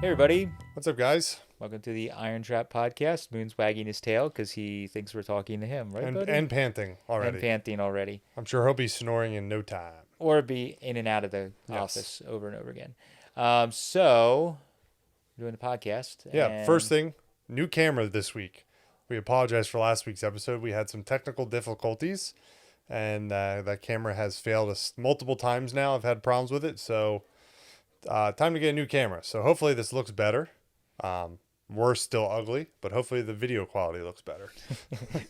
everybody. What's up, guys? Welcome to the IronTrap podcast. Moon's wagging his tail because he thinks we're talking to him, right, buddy? And panting already. And panting already. I'm sure he'll be snoring in no time. Or be in and out of the Yes. office over and over again. So, doing the podcast. Yeah, and first thing, new camera this week. We apologize for last week's episode. We had some technical difficulties, and that camera has failed us multiple times now. I've had problems with it, so time to get a new camera. So hopefully this looks better. We're still ugly, but hopefully the video quality looks better.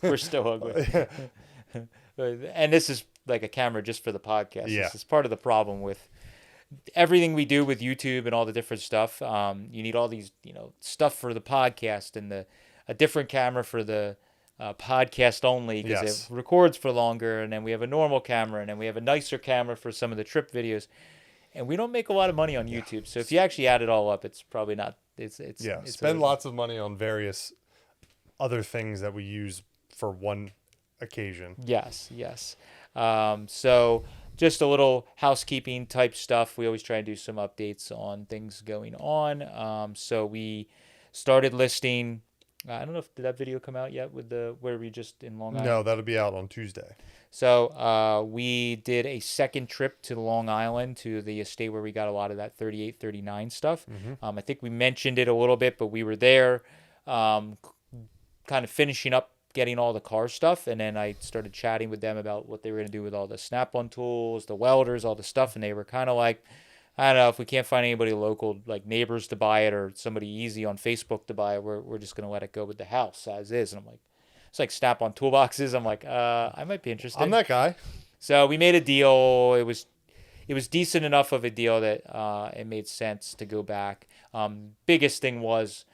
We're still ugly. And this is like a camera just for the podcast. Yeah. This is part of the problem with everything we do with YouTube and all the different stuff. You need all these, stuff for the podcast and a different camera for the podcast only because Yes. it records for longer. And then we have a normal camera, and then we have a nicer camera for some of the trip videos. And we don't make a lot of money on YouTube. So if you actually add it all up, it's probably not. It's Spend lots of money on various other things that we use for one occasion. Yes. So just a little housekeeping type stuff. We always try and do some updates on things going on. So we started listing. I don't know if did that video come out yet with where we just in Long Island. No, that'll be out on Tuesday. So we did a second trip to Long Island to the estate where we got a lot of that 38, 39 stuff. Mm-hmm. I think we mentioned it a little bit, but we were there kind of finishing up getting all the car stuff. And then I started chatting with them about what they were going to do with all the snap-on tools, the welders, all the stuff. And they were kind of like, I don't know, if we can't find anybody local, like neighbors to buy it or somebody easy on Facebook to buy it, we're just going to let it go with the house as is. And I'm like, it's like snap-on toolboxes. I'm like, I might be interested. I'm that guy. So we made a deal. It was decent enough of a deal that it made sense to go back. Biggest thing was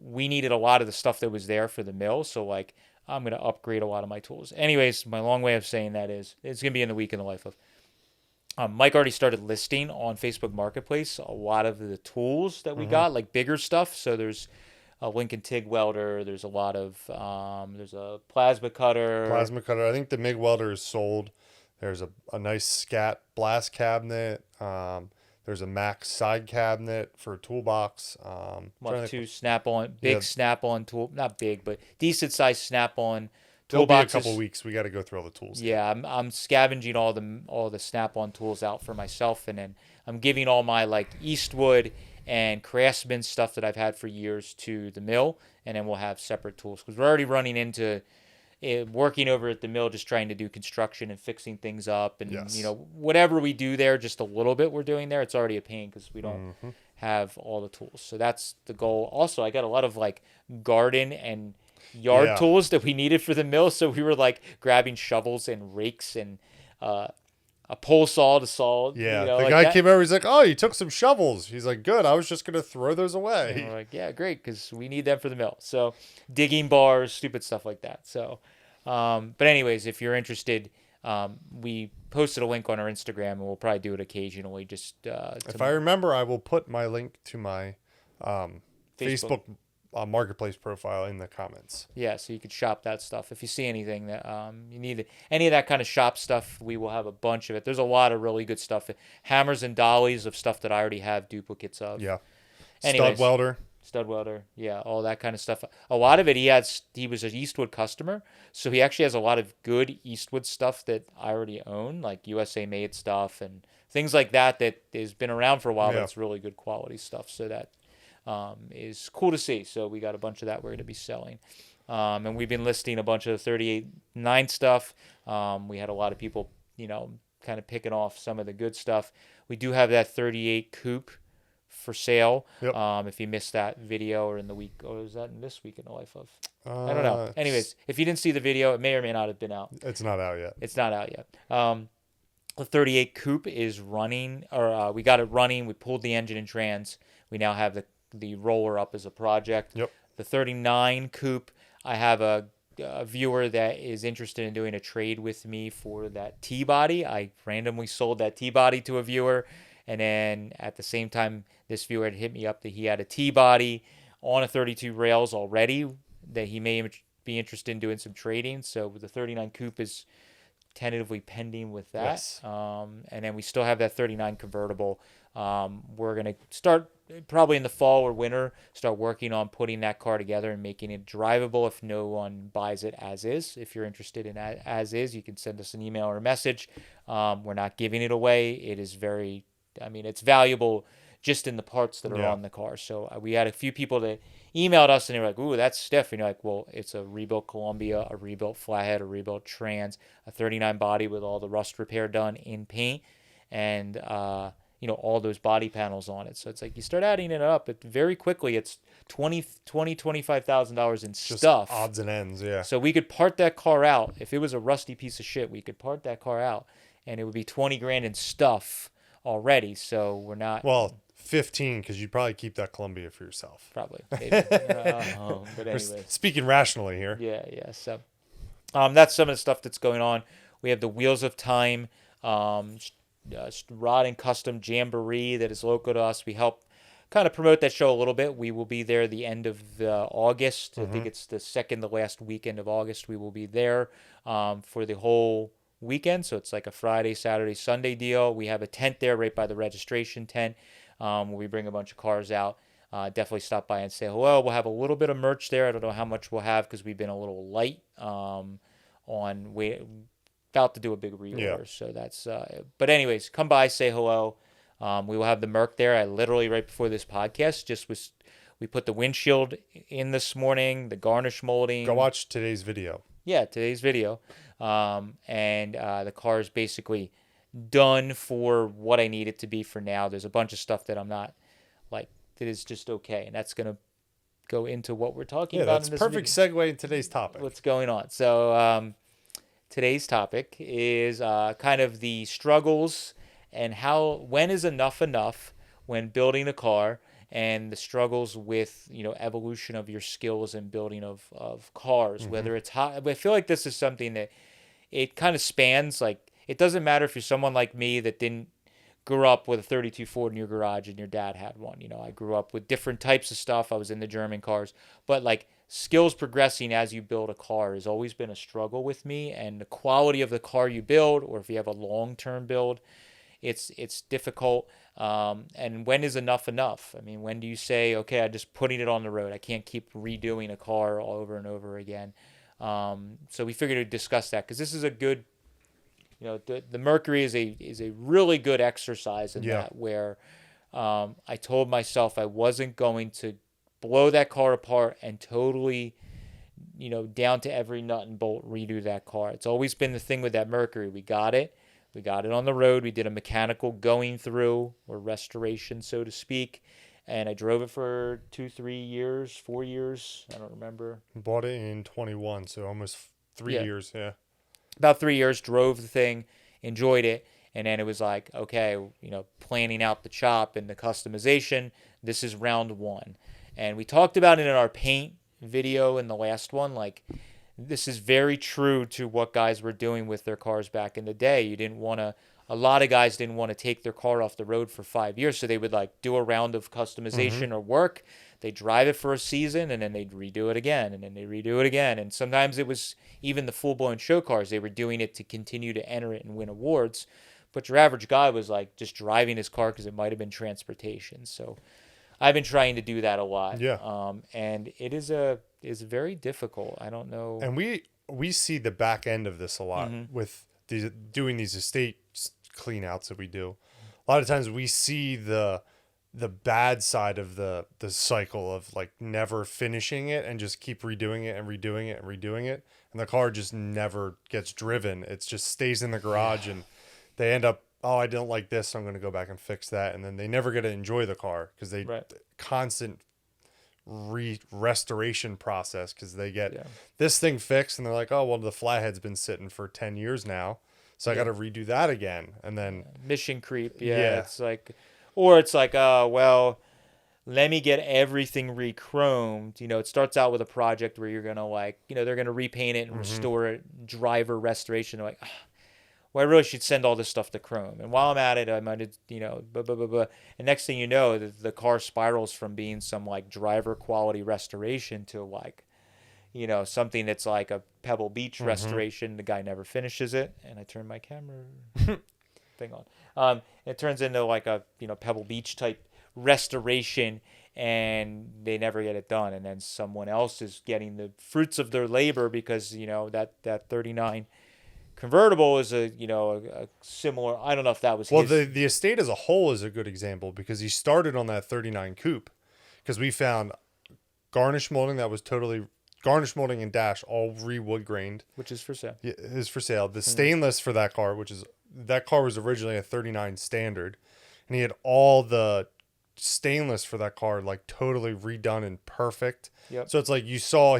we needed a lot of the stuff that was there for the mill. So like I'm going to upgrade a lot of my tools. Anyways, my long way of saying that is it's going to be in the week in the life of. Mike already started listing on Facebook Marketplace a lot of the tools that we got, like bigger stuff. So there's a Lincoln TIG welder. There's a lot of there's a plasma cutter. I think the MIG welder is sold. There's a nice scat blast cabinet. There's a Max side cabinet for a toolbox. Two snap-on, snap-on tool, not big, but decent sized snap-on It'll be a toolboxes. couple weeks. We got to go through all the tools. Yeah, I'm scavenging all the snap-on tools out for myself, and then I'm giving all my like Eastwood and Craftsman stuff that I've had for years to the mill, and then we'll have separate tools because we're already running into working over at the mill, just trying to do construction and fixing things up, and Yes. whatever we do there, just a little bit we're doing there. It's already a pain because we don't have all the tools. So that's the goal. Also, I got a lot of like garden and yard tools that we needed for the mill, so we were like grabbing shovels and rakes and a pole saw to saw. Yeah, the guy came over. He's like, "Oh, you took some shovels." He's like, "Good. I was just gonna throw those away." And we're like, yeah, great, because we need them for the mill. So digging bars, stupid stuff like that. So, but anyways, if you're interested, we posted a link on our Instagram, and we'll probably do it occasionally. Just If I remember, I will put my link to my Facebook Marketplace profile in the comments. Yeah, so you could shop that stuff. If you see anything that you need, any of that kind of shop stuff, we will have a bunch of it. There's a lot of really good stuff. Hammers and dollies of stuff that I already have duplicates of. Yeah. Anyways, Stud welder. Yeah, all that kind of stuff. A lot of it, he was an Eastwood customer, so he actually has a lot of good Eastwood stuff that I already own, like USA made stuff and things like that has been around for a while, but it's really good quality stuff. So that is cool to see. So we got a bunch of that we're going to be selling. And we've been listing a bunch of the 38.9 stuff. We had a lot of people, kind of picking off some of the good stuff. We do have that 38 coupe for sale. Yep. If you missed that video or in the week, or is that in this week in the life of? I don't know. Anyways, if you didn't see the video, it may or may not have been out. It's not out yet. It's not out yet. The 38 coupe is running, or we got it running. We pulled the engine and trans. We now have the roller up as a project. Yep. The 39 coupe, I have a viewer that is interested in doing a trade with me for that T-body. I randomly sold that T-body to a viewer, and then at the same time, this viewer had hit me up that he had a T-body on a 32 rails already that he may be interested in doing some trading. So the 39 coupe is tentatively pending with that. Yes. And then we still have that 39 convertible. We're going to start probably in the fall or winter, start working on putting that car together and making it drivable if no one buys it as is. If you're interested in as is, you can send us an email or a message. We're not giving it away. It is very, I mean, it's valuable just in the parts that are Yeah. on the car. So we had a few people that emailed us and they were like, ooh, that's stiff. And you're like, well, it's a rebuilt Columbia, a rebuilt flathead, a rebuilt trans, a 39 body with all the rust repair done in paint. And, all those body panels on it. So it's like you start adding it up, but very quickly it's $25,000 in Just stuff. odds and ends, yeah. So we could part that car out. If it was a rusty piece of shit, we could part that car out and it would be 20 grand in stuff already. So we're not. Well, 15 because you'd probably keep that Columbia for yourself. Probably. Maybe. But anyways. Speaking rationally here. Yeah. So that's some of the stuff that's going on. We have the Wheels of Time rod and custom jamboree that is local to us. We help kind of promote that show a little bit. We will be there the end of August. I think it's the second to last weekend of August. We will be there for the whole weekend. So it's like a Friday, Saturday, Sunday deal. We have a tent there right by the registration tent where we bring a bunch of cars out. Definitely stop by and say hello. We'll have a little bit of merch there. I don't know how much we'll have because we've been a little light on about to do a big reorder. Yeah. So that's but anyways, come by, say hello. We will have the Merc there. I literally right before this podcast we put the windshield in this morning, the garnish molding. Go watch today's video. Yeah, today's video. And the car is basically done for what I need it to be for now. There's a bunch of stuff that I'm not like that is just okay, and that's gonna go into what we're talking about. That's perfect segue in today's topic. What's going on? So today's topic is kind of the struggles and when is enough when building a car, and the struggles with evolution of your skills and building of cars. Whether it's hot, I feel like this is something that it kind of spans. Like it doesn't matter if you're someone like me that didn't grew up with a 32 Ford in your garage and your dad had one. I grew up with different types of stuff. I was in the German cars, but like skills progressing as you build a car has always been a struggle with me, and the quality of the car you build, or if you have a long-term build, it's difficult. And when is enough? I mean, when do you say, okay, I'm just putting it on the road. I can't keep redoing a car all over and over again. So we figured to discuss that because this is a good, the Mercury is a really good exercise in that, where I told myself I wasn't going to blow that car apart and totally, down to every nut and bolt redo that car. It's always been the thing with that Mercury. We got it on the road. We did a mechanical going through or restoration, so to speak. And I drove it for 2-3 years, 4 years. I don't remember. Bought it in 21, so almost 3 years. Yeah. About 3 years, drove the thing, enjoyed it. And then it was like, okay, planning out the chop and the customization. This is round one. And we talked about it in our paint video in the last one. Like, this is very true to what guys were doing with their cars back in the day. A lot of guys didn't want to take their car off the road for 5 years. So they would like do a round of customization or work. They'd drive it for a season and then they'd redo it again. And then they redo it again. And sometimes it was even the full-blown show cars. They were doing it to continue to enter it and win awards. But your average guy was like just driving his car because it might have been transportation. So I've been trying to do that a lot. Yeah. And it is very difficult. I don't know. And we see the back end of this a lot with doing these estate clean outs that we do. A lot of times we see the bad side of the cycle of like never finishing it and just keep redoing it and redoing it and redoing it. And the car just never gets driven. It just stays in the garage and they end up, oh, I don't like this, so I'm going to go back and fix that. And then they never get to enjoy the car because they constant restoration process because they get this thing fixed and they're like, oh, well, the flathead's been sitting for 10 years now. So I got to redo that again. And then mission creep. It's like, or it's like, well, let me get everything re-chromed. It starts out with a project where you're going to like, they're going to repaint it and restore it, driver restoration. They're like, well, I really should send all this stuff to chrome. And while I'm at it, I might, blah, blah, blah, blah. And next thing you know, the car spirals from being some like driver quality restoration to like, something that's like a Pebble Beach restoration. The guy never finishes it. And I turn my camera thing on. It turns into like a, Pebble Beach type restoration and they never get it done, and then someone else is getting the fruits of their labor because that 39 convertible is a similar. I don't know if that was Well, his. the estate as a whole is a good example because he started on that 39 coupe because we found garnish molding that was totally garnish molding and dash all re-wood grained. Which is for sale. Yeah, is for sale. The stainless for that car, that car was originally a 39 standard, and he had all the stainless for that car like totally redone and perfect. Yep. So it's like you saw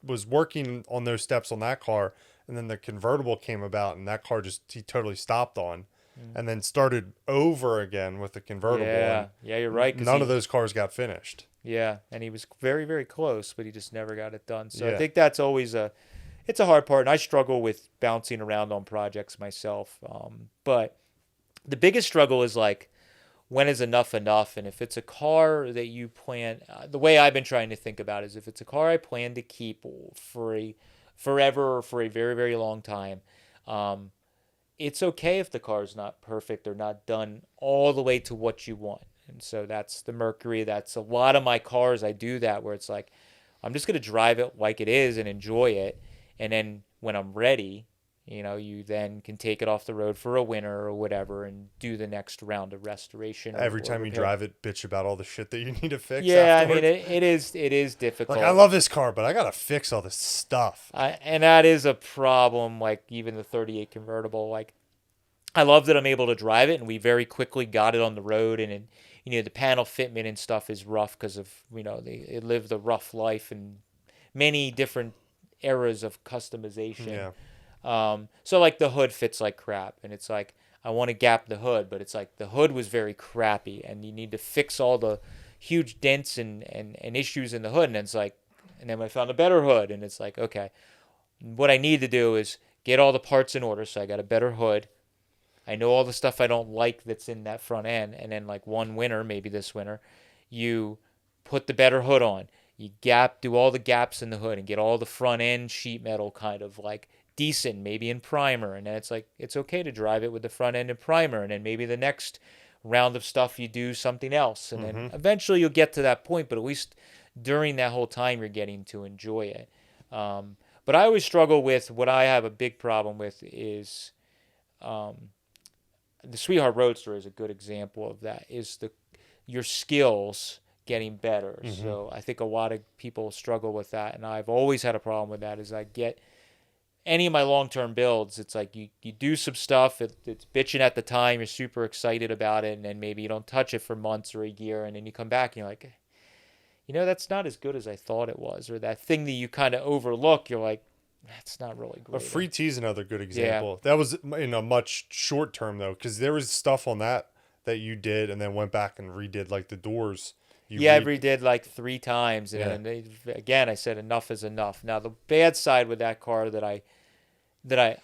was working on those steps on that car, and then the convertible came about, and that car he totally stopped on, and then started over again with the convertible. Yeah, yeah, you're right. None of those cars got finished. Yeah, and he was very, very close, but he just never got it done. So Yeah. I think that's always it's a hard part, and I struggle with bouncing around on projects myself. But the biggest struggle is like, when is enough enough? And if it's a car that you plan, the way I've been trying to think about it is if it's a car I plan to keep forever or for a very, very long time, it's okay if the car is not perfect or not done all the way to what you want. And so that's the Mercury. That's a lot of my cars. I do that where it's like, I'm just going to drive it like it is and enjoy it. And then when I'm ready, you then can take it off the road for a winter or whatever and do the next round of restoration. Every time you drive it, bitch about all the shit that you need to fix. Yeah, afterwards. I mean, it is difficult. Like, I love this car, but I got to fix all this stuff. And that is a problem, like even the 38 convertible. Like, I love that I'm able to drive it, and we very quickly got it on the road. And the panel fitment and stuff is rough because of, it lived a rough life and many different eras of customization. Yeah. So like the hood fits like crap, and it's like I want to gap the hood, but it's like the hood was very crappy, and you need to fix all the huge dents and issues in the hood, and it's like, and then I found a better hood, and it's like, okay, what I need to do is get all the parts in order, so I got a better hood. I know all the stuff I don't like that's in that front end, and then like one winter, maybe this winter, you put the better hood on, you do all the gaps in the hood, and get all the front end sheet metal kind of like decent, maybe in primer, and then it's like it's okay to drive it with the front end and primer, and then maybe the next round of stuff you do something else, and then eventually you'll get to that point, but at least during that whole time you're getting to enjoy it. But I always struggle with what I have a big problem with is the Sweetheart Roadster is a good example of that, is your skills getting better. So I think a lot of people struggle with that, and I've always had a problem with that. Is I get any of my long-term builds, it's like you do some stuff, it's bitching at the time, you're super excited about it, and then maybe you don't touch it for months or a year, and then you come back and you're like, that's not as good as I thought it was, or that thing that you kind of overlook, you're like, that's not really great. A free T is another good example. Yeah. That was in a much short term though, because there was stuff on that you did and then went back and redid, like the doors. I redid like 3 times, and again I said enough is enough. Now the bad side with that car that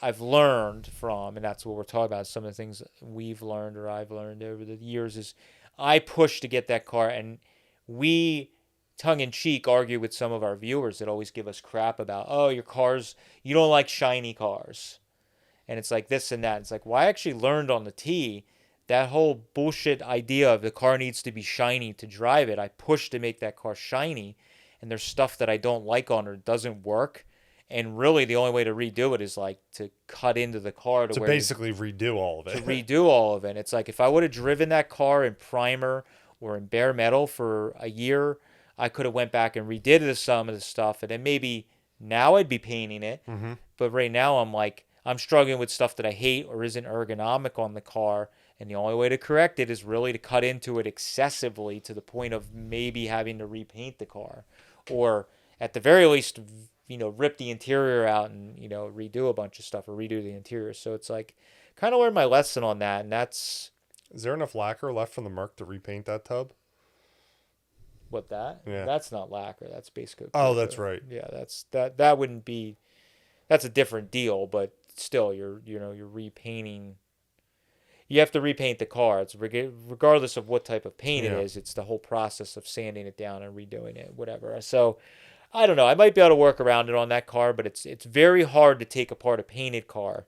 I've learned from, and that's what we're talking about, some of the things we've learned or I've learned over the years, is I pushed to get that car, and we tongue-in-cheek argue with some of our viewers that always give us crap about, oh, your cars, you don't like shiny cars, and it's like this and that. It's like, well, I actually learned on the T that whole bullshit idea of the car needs to be shiny to drive it. I pushed to make that car shiny, and there's stuff that I don't like on it. It doesn't work. And really, the only way to redo it is like to cut into the car to basically redo all of it. To redo all of it. It's like if I would have driven that car in primer or in bare metal for a year, I could have went back and redid some of the stuff, and then maybe now I'd be painting it. But right now, I'm struggling with stuff that I hate or isn't ergonomic on the car. And the only way to correct it is really to cut into it excessively to the point of maybe having to repaint the car, or at the very least, rip the interior out and, redo a bunch of stuff or redo the interior. So it's like, kind of learned my lesson on that. And that's... Is there enough lacquer left from the Merc to repaint that tub? What, that? Yeah. That's not lacquer. That's base coat. Oh, that's right. Yeah, that wouldn't be... That's a different deal, but still, you're repainting... You have to repaint the car. It's regardless of what type of paint it is. It's the whole process of sanding it down and redoing it, whatever. So, I don't know. I might be able to work around it on that car, but it's very hard to take apart a painted car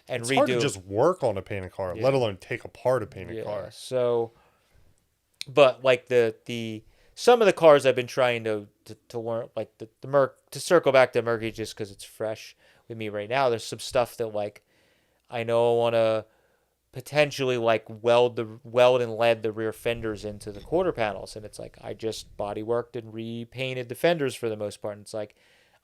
and redo. It's hard to just work on a painted car, let alone take apart a painted car. So, But like the some of the cars I've been trying to learn, like the Merc, to circle back to Mercury just because it's fresh with me right now. There's some stuff that like I know I want to potentially like weld and lead the rear fenders into the quarter panels, and it's like I just body worked and repainted the fenders for the most part. And it's like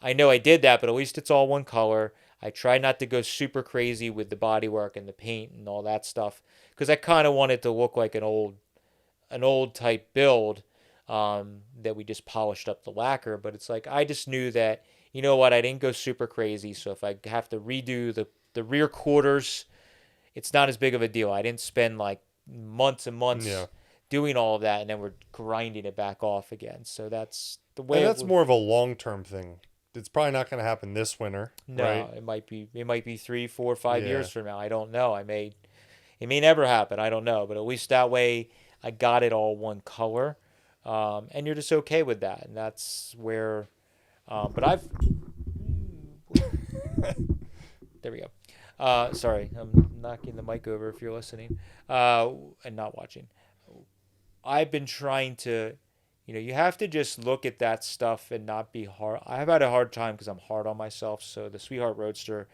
I know I did that, but at least it's all one color. I try not to go super crazy with the body work and the paint and all that stuff because I kind of want it to look like an old type build, that we just polished up the lacquer. But it's like I just knew that, you know what, I didn't go super crazy. So if I have to redo the rear quarters, it's not as big of a deal. I didn't spend like months and months Yeah. doing all of that, and then we're grinding it back off again. So that's the way And it that's would. more of a long-term thing. It's probably not going to happen this winter, right? No, it might be 3, 4, 5 years Yeah. from now. I don't know. It may never happen. I don't know. But at least that way I got it all one color. And you're just okay with that. And that's where, but there we go. Sorry, I'm knocking the mic over if you're listening, and not watching. I've been trying to, you have to just look at that stuff and not be hard. I've had a hard time because I'm hard on myself. So the Sweetheart Roadster,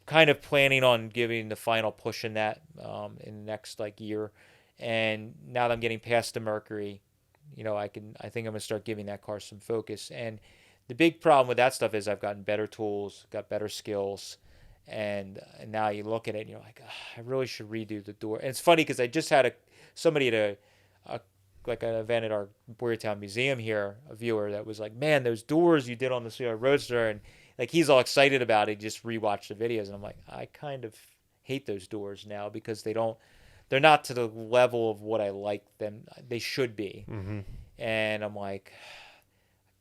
kind of planning on giving the final push in that, in the next like year. And now that I'm getting past the Mercury, I think I'm gonna start giving that car some focus. And the big problem with that stuff is I've gotten better tools, got better skills, and now you look at it and you're like, I really should redo the door. And it's funny because I just had somebody at a like an event at our Boyertown Museum here, a viewer that was like, man, those doors you did on the Sierra Roadster, and like he's all excited about it. He just rewatched the videos, and I'm like, I kind of hate those doors now because they're not to the level of what I like them. They should be, Mm-hmm. and I'm like,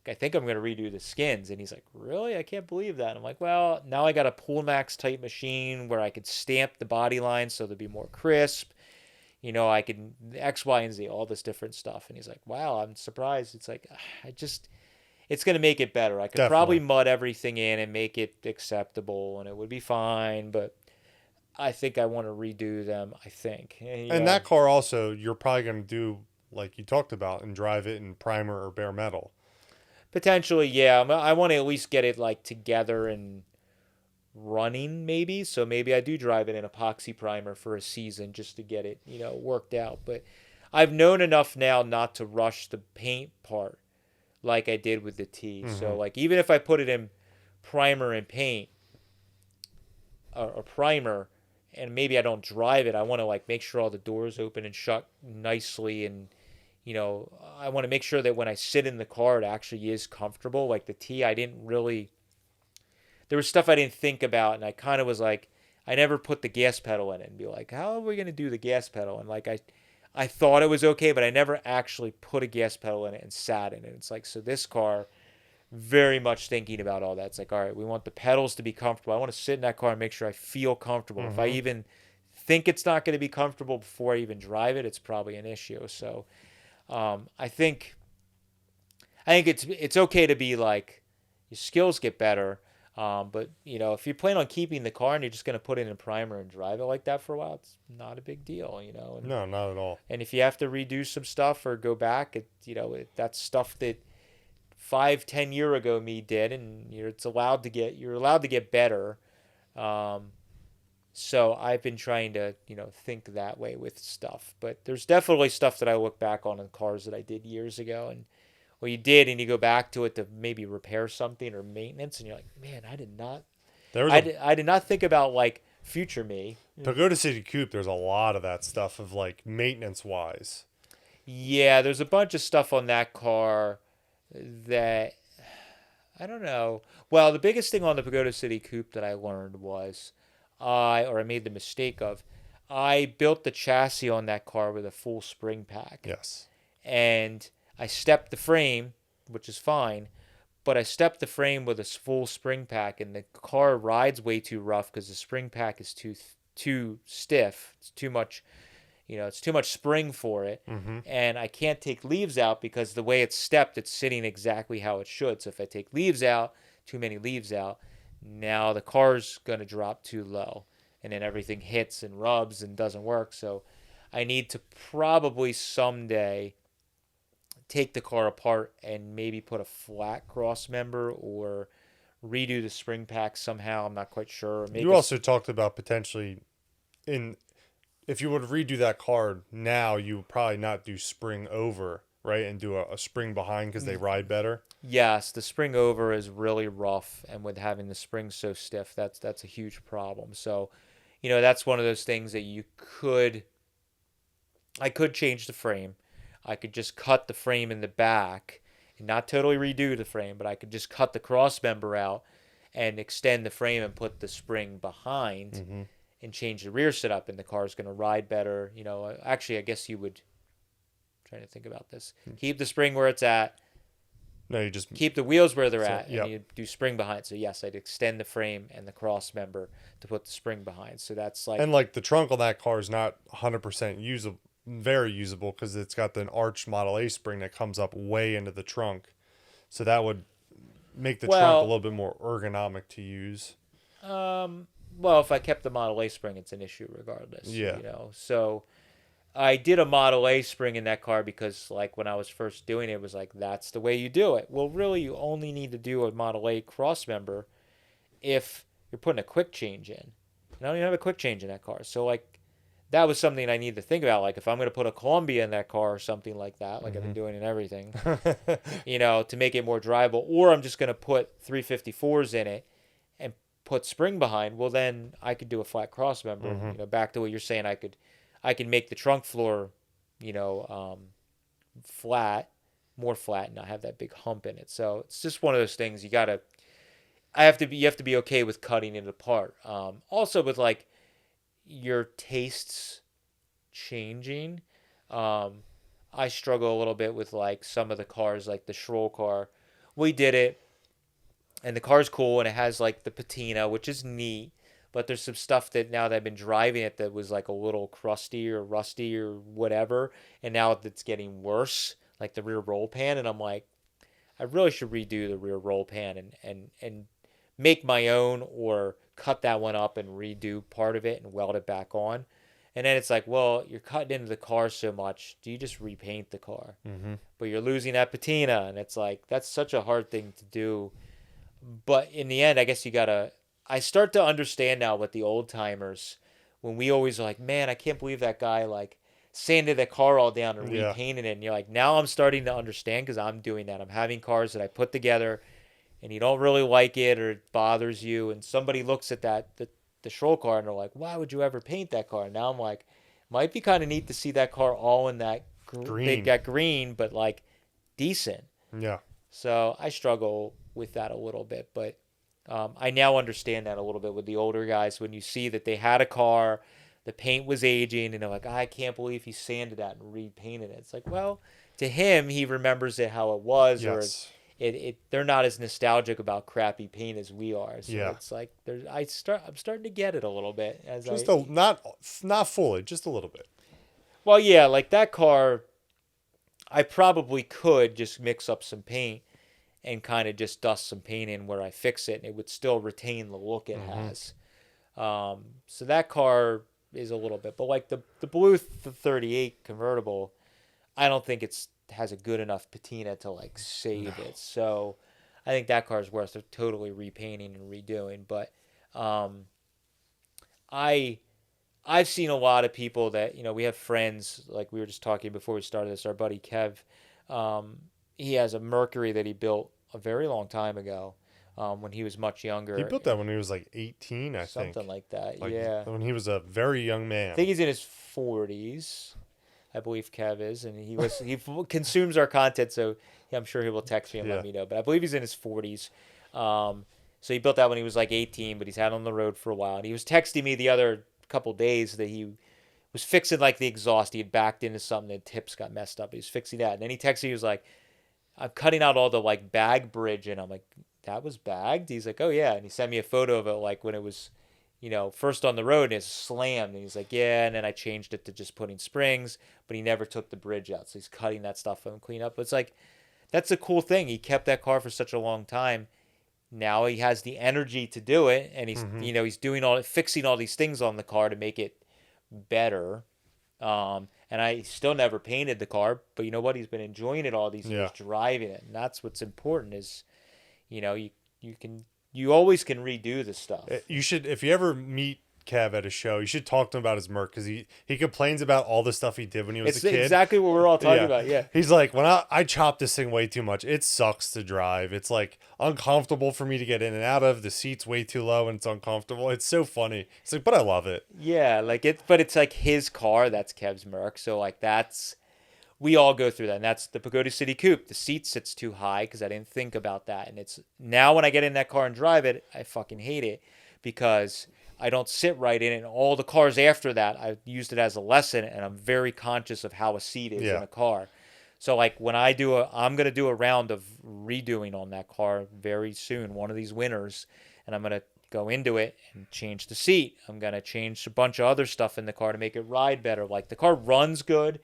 I think I'm gonna redo the skins. And he's like, really? I can't believe that. And I'm like, well, now I got a Pool Max type machine where I could stamp the body lines so they'll be more crisp. I can X, Y, and Z, all this different stuff. And he's like, wow, I'm surprised. It's like, it's going to make it better. I could probably Definitely. mud everything in and make it acceptable and it would be fine. But I think I want to redo them, I think. And that car also, you're probably going to do like you talked about and drive it in primer or bare metal. Potentially, yeah. I want to at least get it like together and running maybe. So maybe I do drive it in epoxy primer for a season just to get it, worked out. But I've known enough now not to rush the paint part like I did with the T. Mm-hmm. So like even if I put it in primer and paint, or primer, and maybe I don't drive it, I want to like make sure all the doors open and shut nicely. And I want to make sure that when I sit in the car it actually is comfortable. Like the T, I didn't really, there was stuff I didn't think about, and I kind of was like, I never put the gas pedal in it and be like, how are we going to do the gas pedal? And like I thought it was okay, but I never actually put a gas pedal in it and sat in it. It's like, so this car, very much thinking about all that. It's like, all right, we want the pedals to be comfortable. I want to sit in that car and make sure I feel comfortable. If I Mm-hmm. even think it's not going to be comfortable before I even drive it, it's probably an issue. So I think it's okay to be like your skills get better. But if you plan on keeping the car and you're just going to put it in primer and drive it like that for a while, it's not a big deal. No, not at all. And if you have to redo some stuff or go back, that's stuff that 5, 10 year ago me did, and you're allowed to get better. Um, so I've been trying to think that way with stuff, but there's definitely stuff that I look back on in cars that I did years ago, and well, you did, and you go back to it to maybe repair something or maintenance, and you're like, man, There was a I did not think about like future me. Pagoda City Coupe. There's a lot of that stuff of like maintenance wise. Yeah, there's a bunch of stuff on that car that I don't know. Well, the biggest thing on the Pagoda City Coupe that I learned was I made the mistake of, I built the chassis on that car with a full spring pack. Yes. And I stepped the frame, which is fine, but I stepped the frame with a full spring pack, and the car rides way too rough because the spring pack is too stiff. It's too much spring for it, Mm-hmm. and I can't take leaves out because the way it's stepped, it's sitting exactly how it should. So if I take leaves out, too many leaves out, now the car's gonna drop too low, and then everything hits and rubs and doesn't work. So I need to probably someday take the car apart and maybe put a flat cross member or redo the spring pack somehow. I'm not quite sure. You also talked about potentially in if you would redo that car now, you would probably not do spring over, right, and do a spring behind because they ride better. Yes, the spring over is really rough, and with having the springs so stiff, that's a huge problem. So, that's one of those things that I could change the frame. I could just cut the frame in the back and not totally redo the frame, but I could just cut the cross member out and extend the frame and put the spring behind Mm-hmm. and change the rear setup, and the car's going to ride better. Actually, I guess you would, trying to think about this, keep the spring where it's at, No, you just keep the wheels where they're at, yep. and you do spring behind. So yes, I'd extend the frame and the cross member to put the spring behind. So that's like, and like the trunk on that car is not 100% usable, very usable because it's got an arched Model A spring that comes up way into the trunk. So that would make the trunk a little bit more ergonomic to use. Well, if I kept the Model A spring, it's an issue regardless. Yeah. So I did a Model A spring in that car because, like, when I was first doing it, it was like, that's the way you do it. Well, really, you only need to do a Model A cross member if you're putting a quick change in. And I don't even have a quick change in that car. So, like, that was something I need to think about. Like, if I'm going to put a Columbia in that car or something like that, like I've been doing in everything, to make it more drivable, or I'm just going to put 354s in it and put spring behind, well, then I could do a flat cross member. Back to what you're saying, I can make the trunk floor, flat, more flat, and not have that big hump in it. So it's just one of those things you have to be okay with cutting it apart. Also with like your tastes changing, I struggle a little bit with like some of the cars, like the Schroll car. We did it, and the car's cool, and it has like the patina, which is neat. But there's some stuff that now that I've been driving it that was like a little crusty or rusty or whatever, and now it's getting worse, like the rear roll pan, and I'm like, I really should redo the rear roll pan and make my own, or cut that one up and redo part of it and weld it back on. And then it's like, well, you're cutting into the car so much. Do you just repaint the car? Mm-hmm. But you're losing that patina, and it's like that's such a hard thing to do. But in the end, I guess I start to understand now what the old timers, when we always were like, man, I can't believe that guy like sanded the car all down and repainted it. And you're like, now I'm starting to understand because I'm doing that. I'm having cars that I put together and you don't really like it or it bothers you. And somebody looks at the Schroll car and they're like, why would you ever paint that car? And now I'm like, might be kind of neat to see that car all in that green, but like decent. Yeah. So I struggle with that a little bit, but I now understand that a little bit with the older guys. When you see that they had a car, the paint was aging, and they're like, I can't believe he sanded that and repainted it. It's like, well, to him, he remembers it how it was, yes. or they're not as nostalgic about crappy paint as we are. So it's like I'm starting to get it a little bit not fully, just a little bit. Well, yeah, like that car, I probably could just mix up some paint and kind of just dust some paint in where I fix it, and it would still retain the look it has. So that car is a little bit, but like the blue 38 convertible, I don't think has a good enough patina to like save it. So I think that car is worth totally repainting and redoing. But I've seen a lot of people that, we have friends, like we were just talking before we started this, our buddy Kev, he has a Mercury that he built a very long time ago, when he was much younger. He built that when he was like 18, I think. Something like that, yeah. When he was a very young man. I think he's in his 40s, I believe Kev is, and he consumes our content, so I'm sure he will text me and let me know. But I believe he's in his 40s. So he built that when he was like 18, but he's had it on the road for a while. And he was texting me the other couple days that he was fixing like the exhaust. He had backed into something, the tips got messed up. He was fixing that. And then he texted me, he was like, I'm cutting out all the like bag bridge. And I'm like, that was bagged? He's like, oh yeah. And he sent me a photo of it like when it was, first on the road and it's slammed. And he's like, yeah. And then I changed it to just putting springs, but he never took the bridge out. So he's cutting that stuff and clean up. But it's like, that's a cool thing. He kept that car for such a long time. Now he has the energy to do it, and he's he's doing fixing all these things on the car to make it better. And I still never painted the car, but you know what? He's been enjoying it all these Yeah. years, driving it, and that's what's important. Is you can you always can redo the stuff. You should, if you ever meet Kev at a show, you should talk to him about his Merc because he complains about all the stuff he did when he was It's a kid. exactly what we're all talking Yeah. about. Yeah. He's like, when I chop this thing way too much, it sucks to drive. It's like uncomfortable for me to get in and out of. The seat's way too low and it's uncomfortable. It's so funny. It's like, but I love it. Yeah, like but it's like his car. That's Kev's Merc. So like we all go through that, and that's the Pagoda City Coupe. The seat sits too high because I didn't think about that, and it's now when I get in that car and drive it, I fucking hate it because I don't sit right in it. And all the cars after that, I used it as a lesson, and I'm very conscious of how a seat is in a car. So like when I'm gonna do a round of redoing on that car very soon, one of these winters, and I'm gonna go into it and change the seat. I'm gonna change a bunch of other stuff in the car to make it ride better. Like the car runs good,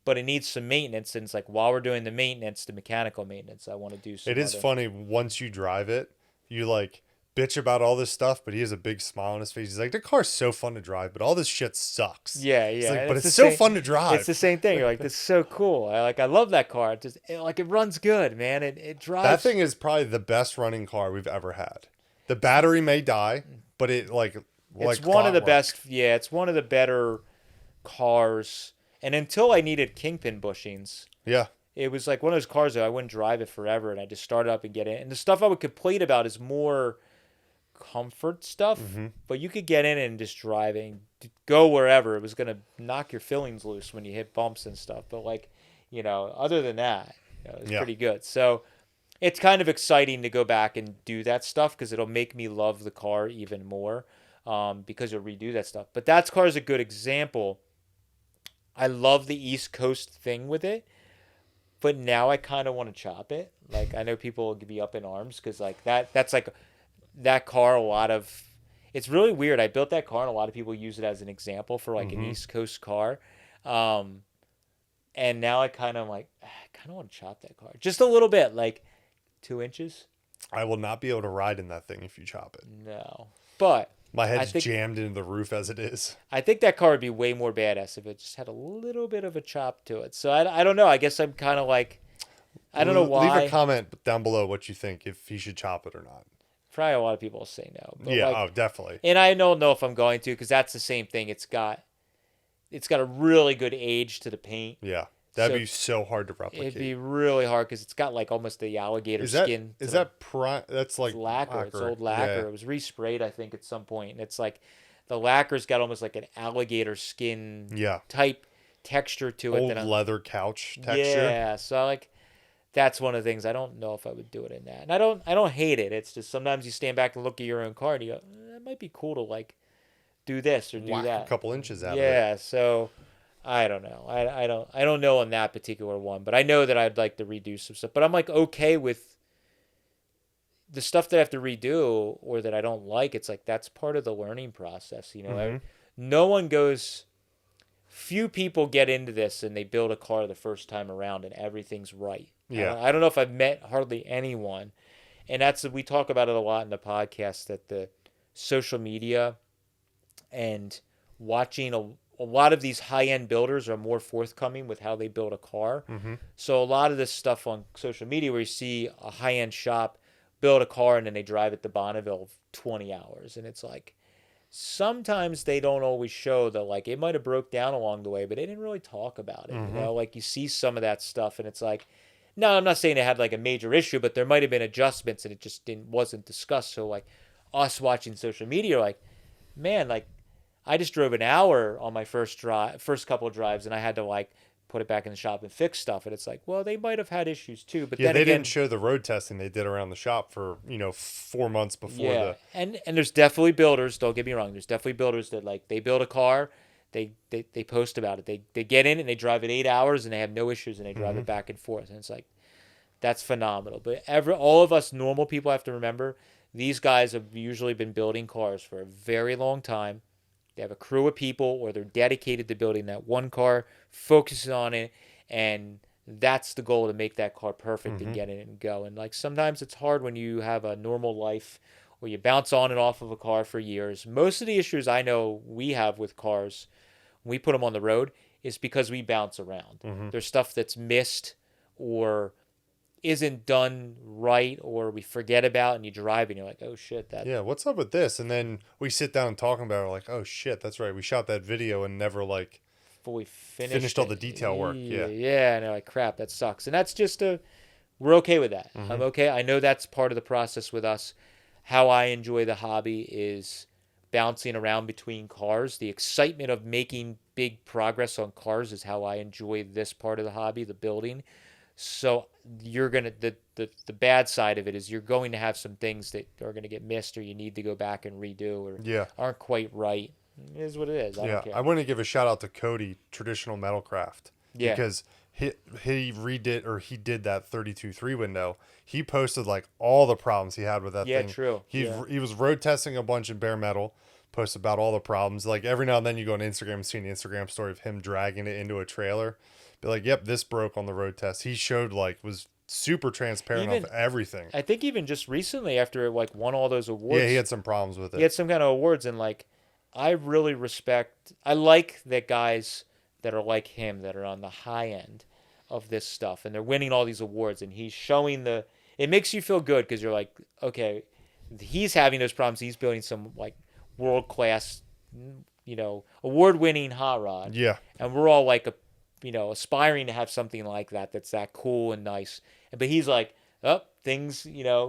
but it needs some maintenance. And it's like while we're doing the maintenance, the mechanical maintenance, I want to do some. It is funny once you drive it, you like bitch about all this stuff, but he has a big smile on his face. He's like, the car's so fun to drive, but all this shit sucks. Yeah, It's yeah. like, but it's the so same- fun to drive. It's the same thing. You're like, this is so cool. I love that car. It runs good, man. It drives. That thing is probably the best running car we've ever had. The battery may die, but it it's one of the best. Yeah, it's one of the better cars. And until I needed kingpin bushings, Yeah. it was like one of those cars that I wouldn't drive it forever, and I just started up and get in. And the stuff I would complain about is more comfort stuff, but you could get in and just driving, go wherever. It was gonna knock your fillings loose when you hit bumps and stuff. But like, other than that, it was pretty good. So it's kind of exciting to go back and do that stuff because it'll make me love the car even more, because you'll redo that stuff. But that car is a good example. I love the East Coast thing with it, but now I kind of want to chop it. Like I know people will be up in arms because like that's like that car. It's really weird. I built that car and a lot of people use it as an example for like an East Coast car. And now I kind of like, I kind of want to chop that car just a little bit, like 2 inches. I will not be able to ride in that thing if you chop it. No, but My head's jammed into the roof as it is. I think that car would be way more badass if it just had a little bit of a chop to it. So I don't know. I guess I'm kind of like, I don't know why. Leave a comment down below what you think, if he should chop it or not. Probably a lot of people will say no. But Yeah, like, definitely. and I don't know if I'm going to because that's the same thing. It's got a really good age to the paint. Yeah, that'd be so hard to replicate. It'd be really hard because it's got like almost the alligator skin. Is that That's like lacquer. It's old lacquer. Yeah. It was resprayed, I think, at some point, and it's like the lacquer's got almost like an alligator skin type texture to it. Old leather couch texture. Yeah, so like that's one of the things. I don't know if I would do it in that, and I don't hate it. It's just sometimes you stand back and look at your own car and you go, it might be cool to like do this or do Whack that. a couple inches out of it. Yeah, so I don't know. I don't know on that particular one, but I know that I'd like to redo some stuff. But I'm like okay with the stuff that I have to redo or that I don't like. It's like that's part of the learning process, No one goes. Few people get into this and they build a car the first time around and everything's right. Yeah. I don't know if I've met hardly anyone, and we talk about it a lot in the podcast that the social media and watching a lot of these high-end builders are more forthcoming with how they build a car. So a lot of this stuff on social media where you see a high-end shop build a car and then they drive it to Bonneville 20 hours. And it's like, sometimes they don't always show that like it might have broke down along the way, but they didn't really talk about it. Like you see some of that stuff and it's like, no, I'm not saying it had like a major issue, but there might have been adjustments and it just wasn't discussed. So like us watching social media, like, man, like I just drove an hour on my first couple of drives, and I had to like put it back in the shop and fix stuff. And it's like, well, they might have had issues too. But then they again, didn't show the road testing they did around the shop for 4 months before the. And there's definitely builders. Don't get me wrong. There's definitely builders that like they build a car, they post about it. They get in and they drive it 8 hours and they have no issues and they drive it back and forth. And it's like, that's phenomenal. But all of us normal people have to remember, these guys have usually been building cars for a very long time. They have a crew of people, or they're dedicated to building that one car, focusing on it, and that's the goal, to make that car perfect and get in and go. And like sometimes it's hard when you have a normal life or you bounce on and off of a car for years. Most of the issues I know we have with cars, when we put them on the road, is because we bounce around. Mm-hmm. There's stuff that's missed or isn't done right, or we forget about, and you drive and you're like, oh shit, that Yeah, what's up with this? And then we sit down and talking about it, like, oh shit, that's right. We shot that video and never like fully finished all the detail work. Yeah. Yeah, and they're like, crap, that sucks. And that's just we're okay with that. Mm-hmm. I'm okay. I know that's part of the process with us. How I enjoy the hobby is bouncing around between cars. The excitement of making big progress on cars is how I enjoy this part of the hobby, the building. So you're gonna the bad side of it is you're going to have some things that are gonna get missed, or you need to go back and redo, or Yeah. aren't quite right. It is what it is. I Yeah. don't care. I want to give a shout out to Cody, Traditional Metalcraft. Yeah. Because he redid, or he did that 32.3 window. He posted like all the problems he had with that Yeah, thing. true. He was road testing a bunch in bare metal, posted about all the problems. Like every now and then you go on Instagram and see an Instagram story of him dragging it into a trailer. Be like, yep, this broke on the road test. He showed was super transparent of everything. I think even just recently, after it like won all those awards, Yeah, he had some problems with it. he had some kind of awards, and like I really respect. I like that guys that are like him, that are on the high end of this stuff, and they're winning all these awards, and he's showing the. It makes you feel good because you're like, okay, he's having those problems. He's building some like world class, award winning hot rod. Yeah. And we're all like aspiring to have something like that that's that cool and nice. But he's like, oh, things,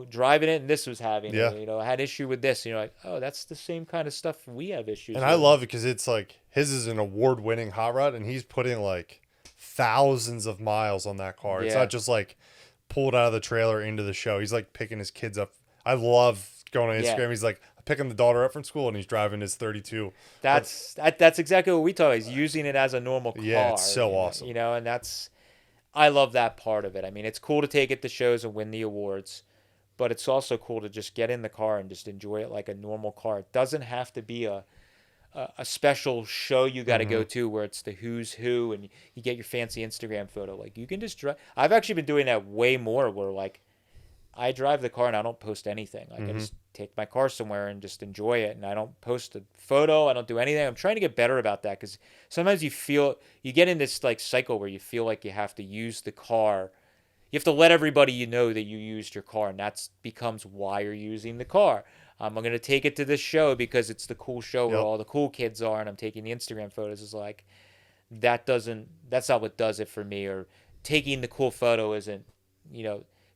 driving it, and this was having Yeah. it. I had issue with this. And you're like, oh, that's the same kind of stuff we have issues And with. I love it because it's like his is an award-winning hot rod, and he's putting like thousands of miles on that car. It's Yeah. not just like pulled out of the trailer into the show. He's like picking his kids up. I love going on Instagram. Yeah. He's like picking the daughter up from school, and he's driving his 32. That's exactly what we talk about. He's using it as a normal car. Yeah, it's so awesome. And I love that part of it. I mean, it's cool to take it to shows and win the awards, but it's also cool to just get in the car and just enjoy it like a normal car. It doesn't have to be a special show you got to go to where it's the who's who and you get your fancy Instagram photo. Like you can just drive. I've actually been doing that way more where like I drive the car and I don't post anything. Like I just take my car somewhere and just enjoy it, and I don't post a photo. I don't do anything. I'm trying to get better about that because sometimes you get in this like cycle where you feel like you have to use the car. You have to let everybody know that you used your car, and that becomes why you're using the car. I'm going to take it to this show because it's the cool show where all the cool kids are, and I'm taking the Instagram photos. Is like that's not what does it for me. Or taking the cool photo isn't,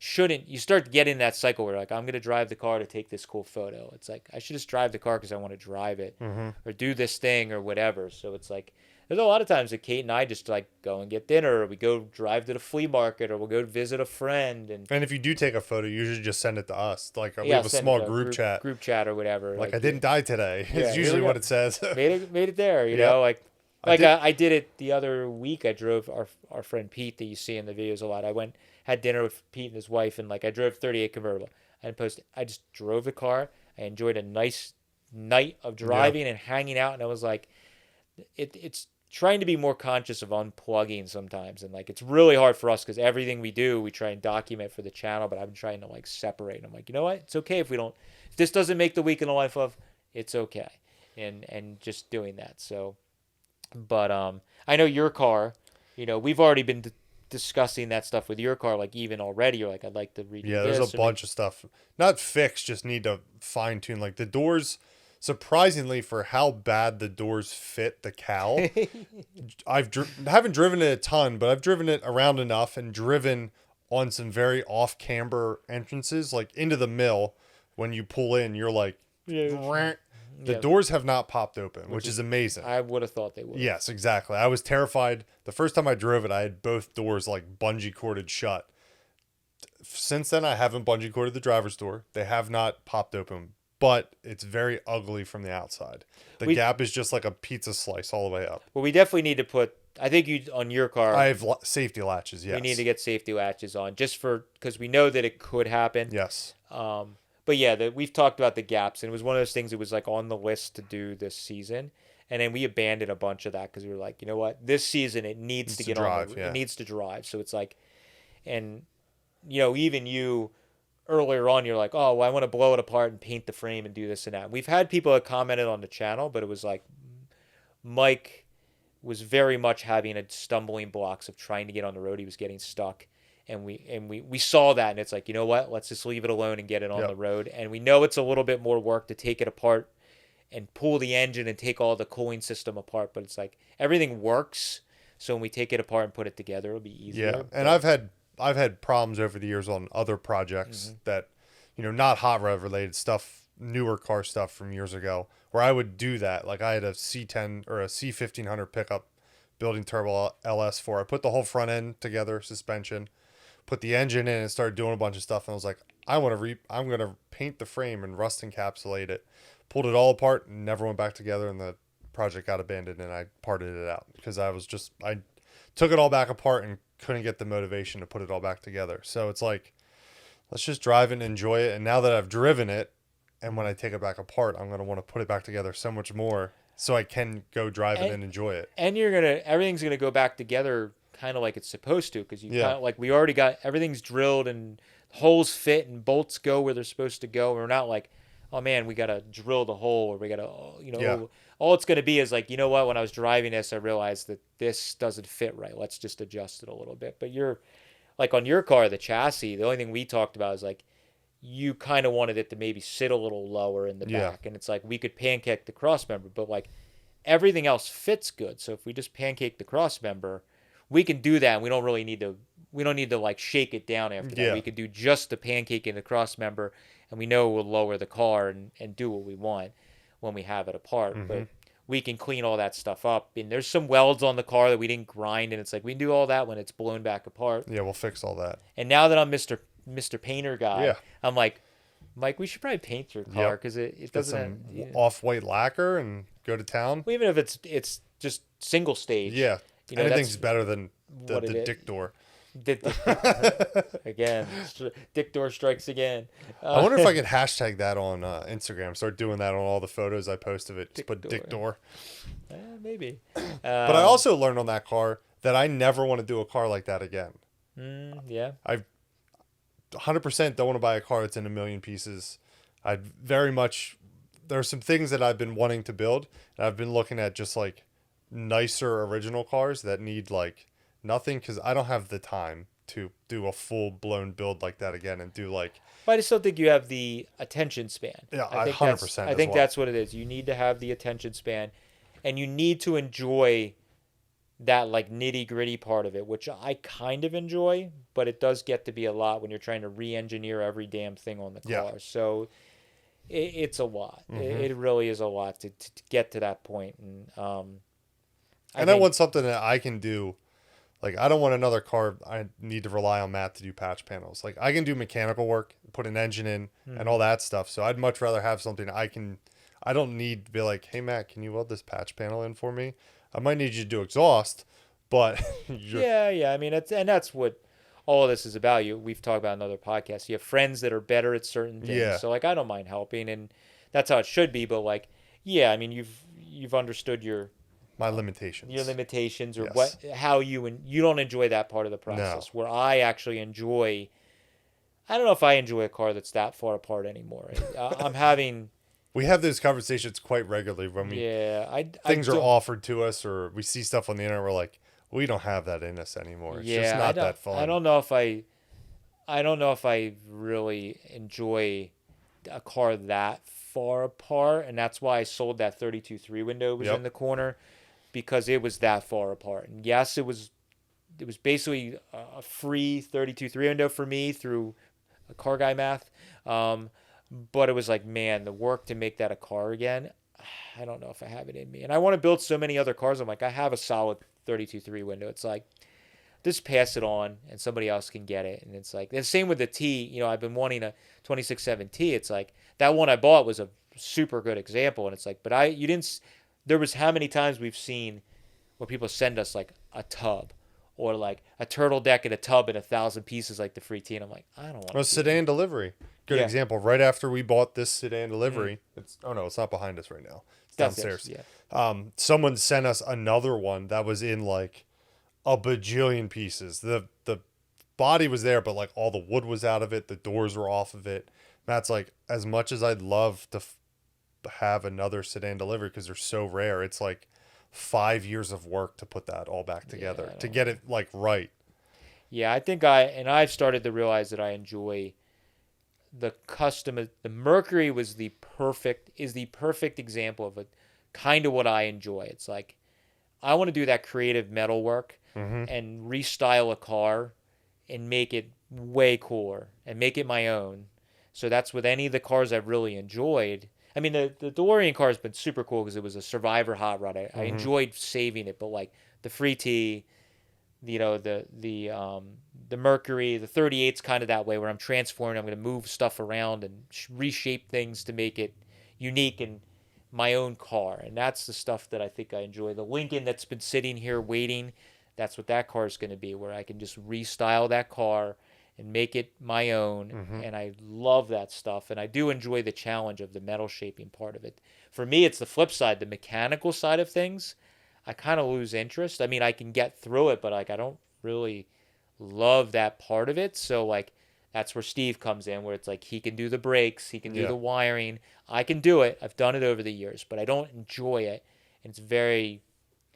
shouldn't. You start getting that cycle where like I'm going to drive the car to take this cool photo. It's like I should just drive the car because I want to drive it or do this thing or whatever. So it's like there's a lot of times that Kate and I just like go and get dinner, or we go drive to the flea market, or we'll go visit a friend. And if you do take a photo, you usually just send it to us. Like we have a small group chat or whatever. Like I didn't die today. It's usually what it says. made it there. You know, like I did it the other week. I drove our friend Pete that you see in the videos a lot. I had dinner with Pete and his wife, and like I drove 38 convertible. I just drove the car. I enjoyed a nice night of driving and hanging out, and I was like, it's trying to be more conscious of unplugging sometimes, and like it's really hard for us because everything we do we try and document for the channel, but I've been trying to like separate, and I'm like, you know what, it's okay if this doesn't make the week in the life of, it's okay, and just doing that. So but I know your car, we've already been discussing that stuff with your car, like even already you're like, I'd like to redo this. There's a bunch of stuff not fixed, just need to fine tune, like the doors. Surprisingly, for how bad the doors fit the cowl, haven't driven it a ton, but I've driven it around enough and driven on some very off camber entrances, like into the mill. When you pull in, you're like, the doors have not popped open, which is amazing. I would have thought they would. Yes, exactly. I was terrified. The first time I drove it, I had both doors like bungee corded shut. Since then, I haven't bungee corded the driver's door. They have not popped open. But it's very ugly from the outside. The gap is just like a pizza slice all the way up. Well, we definitely need to put, I think on your car. I have safety latches, yes. We need to get safety latches on because we know that it could happen. Yes. But yeah, we've talked about the gaps, and it was one of those things that was like on the list to do this season. And then we abandoned a bunch of that because we were like, you know what? This season it needs to get drive, on. It needs to drive. So it's like, and, even you, earlier on, you're like, oh, well, I want to blow it apart and paint the frame and do this and that. We've had people that commented on the channel, but it was like, Mike, was very much having a stumbling blocks of trying to get on the road. He was getting stuck. And we saw that, and it's like, you know what? Let's just leave it alone and get it on Yep. the road. And we know it's a little bit more work to take it apart and pull the engine and take all the cooling system apart, but it's like everything works. So when we take it apart and put it together, it'll be easier. Yeah, and But I've had problems over the years on other projects that, not hot rod related stuff, newer car stuff from years ago, where I would do that. Like I had a C10 or a C1500 pickup building turbo LS4. I put the whole front end together, suspension, put the engine in, and started doing a bunch of stuff. And I was like, I'm gonna paint the frame and rust encapsulate it. Pulled it all apart and never went back together, and the project got abandoned, and I parted it out because I took it all back apart and couldn't get the motivation to put it all back together. So it's like, let's just drive it and enjoy it. And now that I've driven it, and when I take it back apart, I'm going to want to put it back together so much more so I can go drive it and enjoy it. And everything's gonna go back together kind of like it's supposed to, because you Yeah. kind of like we already got everything's drilled and holes fit and bolts go where they're supposed to go. We're not like, oh man, we gotta drill the hole, or we gotta, Yeah. all it's gonna be is like, you know what? When I was driving this, I realized that this doesn't fit right. Let's just adjust it a little bit. But you're like on your car, the chassis. The only thing we talked about is like you kind of wanted it to maybe sit a little lower in the Yeah. back, and it's like we could pancake the cross member, but like everything else fits good. So if we just pancake the cross member, we can do that. And we don't need to like shake it down after that. Yeah. We could do just the pancake in the cross member, and we know we'll lower the car and do what we want when we have it apart. But we can clean all that stuff up. And there's some welds on the car that we didn't grind, and it's like we can do all that when it's blown back apart. Yeah, we'll fix all that. And now that I'm Mr. Painter guy, Yeah. I'm like, Mike, we should probably paint your car because it Get doesn't some have, off-white lacquer and go to town. well, even if it's just single stage. Yeah. Anything's that's better than what the it is. dick door. Again, Dick Door strikes again. I wonder if I could hashtag that on Instagram. Start doing that on all the photos I post of it. Just put dick door. Maybe. But I also learned on that car that I never want to do a car like that again. Yeah. I 100% don't want to buy a car that's in a million pieces. I'd very much, there are some things that I've been wanting to build, and I've been looking at just like nicer original cars that need like nothing, because I don't have the time to do a full blown build like that again and do like. But I just don't think you have the attention span. Yeah, I think 100%. I think that's what it is. You need to have the attention span, and you need to enjoy that like nitty gritty part of it, which I kind of enjoy, but it does get to be a lot when you're trying to re-engineer every damn thing on the car. Yeah. So it's a lot. It really is a lot to get to that point. And I want something that I can do. Like, I don't want another car I need to rely on Matt to do patch panels. Like, I can do mechanical work, put an engine in, and all that stuff. So I'd much rather have something I don't need to be like, hey, Matt, can you weld this patch panel in for me? I might need you to do exhaust, but... Yeah. I mean, that's what all of this is about. We've talked about in other podcasts. You have friends that are better at certain things. Yeah. So, like, I don't mind helping, and that's how it should be. But, like, yeah, I mean, you've understood my limitations. Your limitations, or Yes. how you don't enjoy that part of the process. Where I actually enjoy. I don't know if I enjoy a car that's that far apart anymore. I'm having. We have those conversations quite regularly when things are offered to us, or we see stuff on the internet. We're like, we don't have that in us anymore. It's just not that fun. I don't know if I really enjoy a car that far apart, and that's why I sold that 32.3 window was in the corner, because it was that far apart. And yes, it was basically a free 32.3 window for me through a car guy math. But it was like, man, the work to make that a car again, I don't know if I have it in me. And I want to build so many other cars. I'm like, I have a solid 32.3 window. It's like, just pass it on and somebody else can get it. And it's like, the same with the T. I've been wanting a 26.7 T. It's like, that one I bought was a super good example. And it's like, but there was how many times we've seen where people send us like a tub, or like a turtle deck and a tub in 1,000 pieces, like the free T. And I'm like, I don't want to. Sedan delivery. Good example. Right after we bought this sedan delivery, it's not behind us right now. It's downstairs. Yeah. Someone sent us another one that was in like a bajillion pieces. The body was there, but like all the wood was out of it. The doors were off of it. Matt's like, as much as I'd love to have another sedan delivery because they're so rare, it's like, 5 years of work to put that all back together, to get it like right. Yeah, I think I've started to realize that I enjoy the custom. The Mercury is the perfect example of a kind of what I enjoy. It's like I want to do that creative metal work Mm-hmm. and restyle a car and make it way cooler and make it my own. So that's with any of the cars I've really enjoyed. I mean, the DeLorean car has been super cool because it was a survivor hot rod. I Mm-hmm. enjoyed saving it, but like the Free T, the Mercury, the 38's kind of that way where I'm transforming. I'm going to move stuff around and reshape things to make it unique and my own car. And that's the stuff that I think I enjoy. The Lincoln that's been sitting here waiting, that's what that car is going to be, where I can just restyle that car and make it my own. Mm-hmm. And I love that stuff. And I do enjoy the challenge of the metal shaping part of it. For me, it's the flip side, the mechanical side of things. I kind of lose interest. I mean, I can get through it, but like I don't really love that part of it. So like that's where Steve comes in, where it's like he can do the brakes, he can do Yeah. the wiring. I can do it. I've done it over the years, but I don't enjoy it. And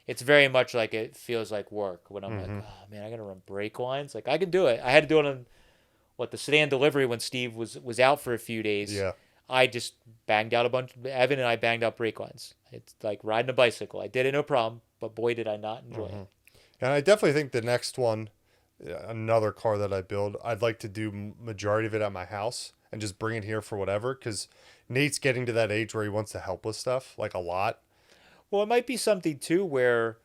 it's very much like it feels like work when I'm like, Mm-hmm. oh man, I gotta run brake lines. Like I can do it. I had to do it on the sedan delivery when Steve was out for a few days. Yeah. I just banged out a bunch. Evan and I banged out brake lines. It's like riding a bicycle. I did it no problem, but boy did I not enjoy Mm-hmm. it. And I definitely think the next one, another car that I build, I'd like to do majority of it at my house and just bring it here for whatever. Because Nate's getting to that age where he wants to help with stuff like a lot. Well, it might be something too where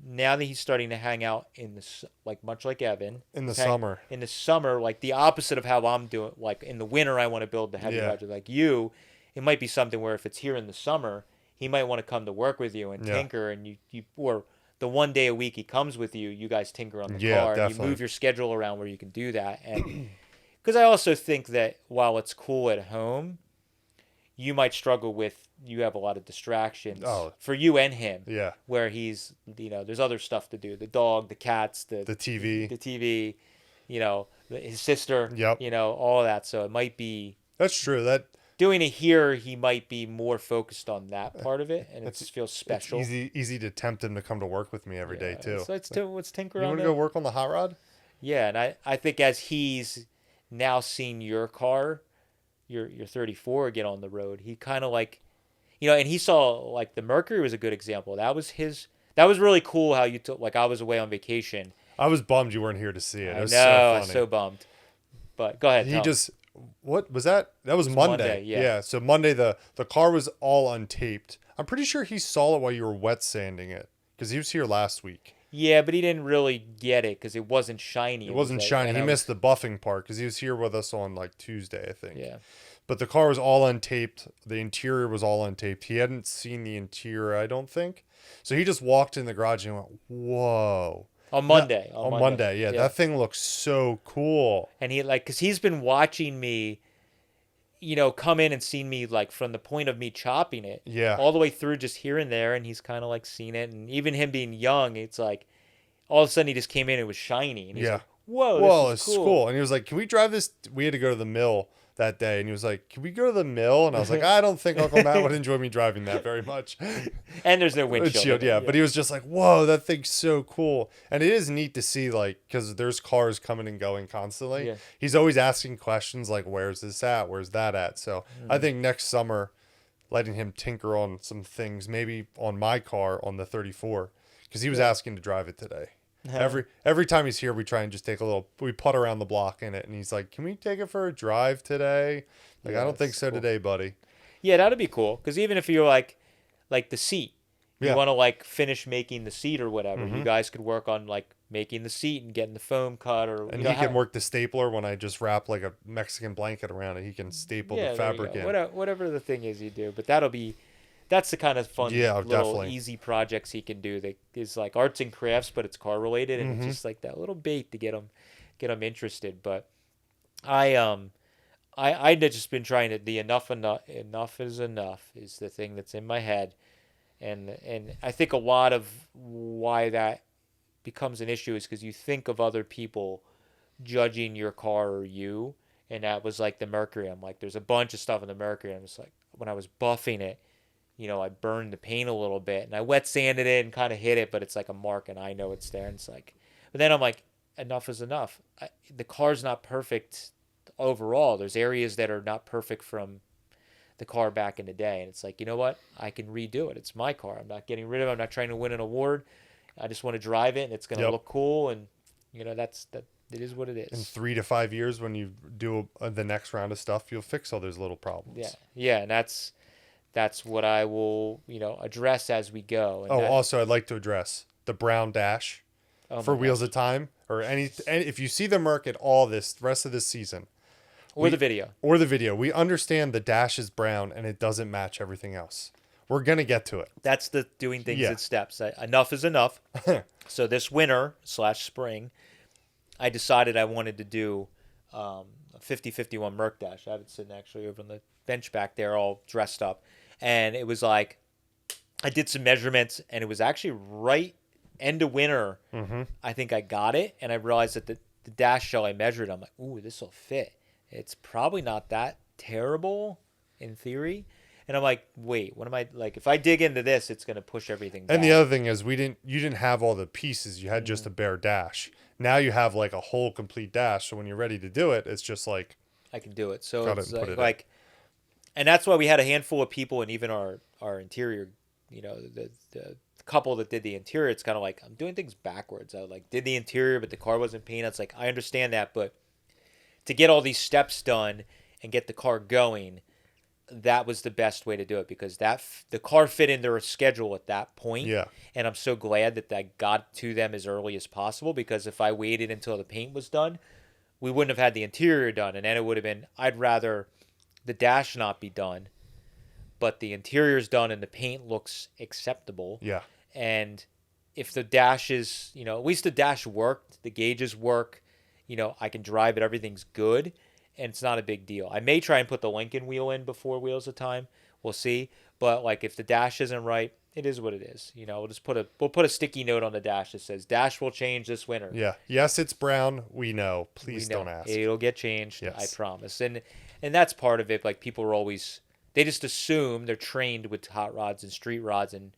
now that he's starting to hang out in the like much like Evan In the hang, summer. in the summer, like the opposite of how I'm doing. Like in the winter, I want to build the heavy Yeah. budget. Like you, it might be something where if it's here in the summer, he might want to come to work with you and Yeah. tinker, and you or the one day a week he comes with you, you guys tinker on the Yeah, car, and you definitely. move your schedule around where you can do that. And because I also think that while it's cool at home, you might struggle with you have a lot of distractions Oh, for you and him yeah. where he's there's other stuff to do, the dog, the cats, The TV. the TV, his sister, Yep. all of that. So it might be That's true. doing it here, he might be more focused on that part of it, and it It's just feels it's special. easy to tempt him to come to work with me every day too. So let's tinker You on want to that. go work on the hot rod? Yeah, and I think as he's now seen your car, your 34 get on the road, he kind of like, and he saw like the Mercury was a good example. That was really cool how you took, like I was away on vacation. I was bummed you weren't here to see it. It I was know, so I was funny. so bummed. But go ahead, He tell me. just what was that? That was Monday. Monday, yeah. So Monday the car was all untaped. I'm pretty sure he saw it while you were wet sanding it because he was here last week. Yeah, but he didn't really get it because it wasn't shiny. It wasn't like- shiny. and He I missed the buffing part because he was here with us on like Tuesday, I think. Yeah. But the car was all untaped. The interior was all untaped. He hadn't seen the interior, I don't think. So he just walked in the garage and went, "Whoa!" On Monday. On Monday, yeah, that thing looks so cool. And he because he's been watching me, come in and seen me like from the point of me chopping it, Yeah. all the way through just here and there, and he's kind of like seen it, and even him being young, it's like all of a sudden he just came in, and it was shiny, and he's Yeah. like, "Whoa, Whoa, this it's is cool. And he was like, "Can we drive this?" We had to go to the mill that day, and he was like, "Can we go to the mill?" And I was like, "I don't think Uncle Matt would enjoy me driving that very much." And there's no windshield. Yeah. But he was just like, "Whoa, that thing's so cool." And it is neat to see, like, because there's cars coming and going constantly. Yeah. He's always asking questions like, "Where's this at? Where's that at?" So I think next summer, letting him tinker on some things, maybe on my car on the 34, because he was asking to drive it today. Every time he's here, we try and just we putt around the block in it, and he's like, "Can we take it for a drive today?" Like, Yeah, I don't think that's so cool. today, buddy. Yeah, that'd be cool. Because even if you're like the seat, you Yeah. want to like finish making the seat or whatever, you Mhm. guys could work on like making the seat and getting the foam cut or And he can work the stapler when I just wrap like a Mexican blanket around it. He can staple yeah, the there you fabric go. in. Whatever the thing is you do, but that's the kind of fun Yeah, little definitely. easy projects he can do that is like arts and crafts, but it's car related, and Mhm. it's just like that little bait to get them interested. But I just been trying to the enough is enough is the thing that's in my head, and I think a lot of why that becomes an issue is because you think of other people judging your car or you, and that was like the Mercury. I'm like, there's a bunch of stuff in the Mercury. I'm just like, when I was buffing it, I burned the paint a little bit and I wet sanded it and kind of hit it, but it's like a mark and I know it's there. And it's like, but then I'm like, enough is enough. The car's not perfect overall. There's areas that are not perfect from the car back in the day. And it's like, you know what? I can redo it. It's my car. I'm not getting rid of it. I'm not trying to win an award. I just want to drive it and it's going to look cool. And, that it is what it is. In 3 to 5 years, when you do the next round of stuff, you'll fix all those little problems. Yeah. Yeah. And that's what I will, address as we go. And also, I'd like to address the brown dash for Wheels of Time, or any if you see the Merc at all this rest of this season, the video, we understand the dash is brown and it doesn't match everything else. We're gonna get to it. That's the doing things in steps. Enough is enough. So this winter / spring, I decided I wanted to do a 50-51 Merc dash. I have it sitting actually over on the bench back there, all dressed up. And it was like, I did some measurements, and it was actually right end of winter. Mm-hmm. I think I got it, and I realized that the dash shell I measured, I'm like, ooh, this will fit. It's probably not that terrible in theory. And I'm like, wait, what am I like? If I dig into this, it's going to push everything back. And the other thing is, you didn't have all the pieces. You had just a bare dash. Now you have like a whole complete dash. So when you're ready to do it, it's just like, I can do it. So it's like, and that's why we had a handful of people, and even our interior, the couple that did the interior, it's kind of like, I'm doing things backwards. I did the interior, but the car wasn't painted. It's like, I understand that, but to get all these steps done and get the car going, that was the best way to do it, because the car fit in their schedule at that point. Yeah. And I'm so glad that I got to them as early as possible, because if I waited until the paint was done, we wouldn't have had the interior done. And then it would have been, I'd rather the dash not be done, but the interior's done and the paint looks acceptable. Yeah. And if the dash is, at least the dash worked, the gauges work, I can drive it, everything's good, and it's not a big deal. I may try and put the Lincoln wheel in before Wheels of Time. We'll see. But like, if the dash isn't right, it is what it is. We'll just put a sticky note on the dash that says dash will change this winter. Yeah. Yes, it's brown. We know. Please don't ask. It'll get changed. Yes. I promise. And that's part of it. Like, people are always, they just assume, they're trained with hot rods and street rods and